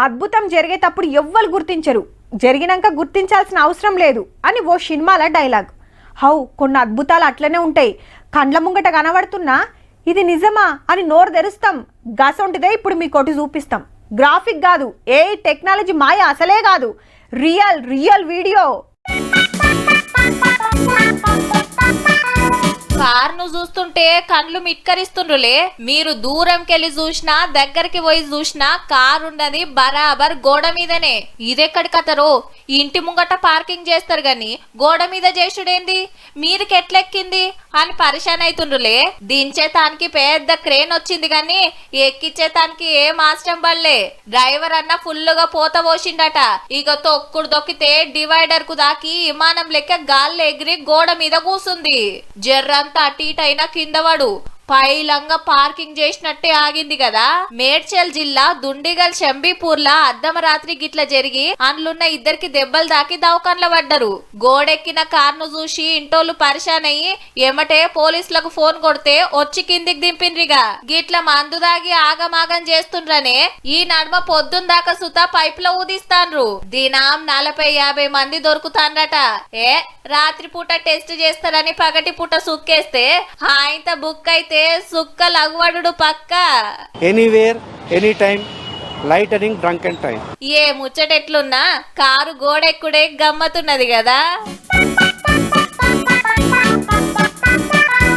అద్భుతం జరిగేటప్పుడు ఎవ్వరు గుర్తించరు, జరిగినాక గుర్తించాల్సిన అవసరం లేదు అని ఓ సినిమాల డైలాగ్. హౌ కొన్ని అద్భుతాలు అట్లనే ఉంటాయి, కండ్ల ముంగట కనబడుతున్నా ఇది నిజమా అని నోరు తెరుస్తాం. గసొంటిదే ఇప్పుడు మీకోటి చూపిస్తాం. గ్రాఫిక్ కాదు, ఏ టెక్నాలజీ మాయ అసలే కాదు, రియల్ రియల్ వీడియో. కారును చూస్తుంటే కండ్లు మిట్కరిస్తుండ్రులే. మీరు దూరంకెళ్ళి చూసినా దగ్గరికి పోయి చూసినా కారు ఉన్నది బరాబర్ గోడ మీదనే. ఇదెక్కడి కథరో, ఇంటి ముంగట పార్కింగ్ చేస్తారు గాని గోడ మీద చేసుడేంది, మీరుకి ఎట్లెక్కింది అని పరిశాన్ అవుతుండ్రులే. దించేతానికి పెద్ద క్రేన్ వచ్చింది గాని ఎక్కించేతానికి ఏ మాస్టం పడలే. డ్రైవర్ అన్న ఫుల్లుగా పోత పోసిండట. ఇక తొక్కుడు దొక్కితే డివైడర్ కు దాకి విమానం లెక్క గాల్లో ఎగిరి గోడ మీద కూసుంది. జర్రంతా అటు ఇటు అయినా కిందవాడు పైలంగా పార్కింగ్ చేసినట్టే ఆగింది కదా. మేడ్చల్ జిల్లా దుండిగల్ షంబీపూర్లా అర్ధమరాత్రి గిట్ల జరిగి అందులున్న ఇద్దరికి దెబ్బలు దాకి దవాఖాన్ల పడ్డరు. గోడెక్కిన కార్ను చూసి ఇంటోళ్ళు పరిశాన్ అయ్యి ఎమటే పోలీసులకు ఫోన్ కొడితే వచ్చి కిందికి దింపిండ్రిగా. గిట్ల మందు దాగి ఆగమాగం చేస్తుండ్రనే ఈ నడుమ పొద్దున్న దాకా సుత పైపులో ఊదిస్తాన్రు. దినం 40-50 మంది దొరుకుతాన్రట. రాత్రి పూట టెస్ట్ చేస్తారని పగటి పూట సుక్కేస్తే హాయింత బుక్ అయితే సుక్కలు అగవడు పక్క. Anywhere any time lightning drunk and time. ఏ ముచ్చటెట్లున్నా కారు గోడెక్కుడే గమ్మతున్నది కదా.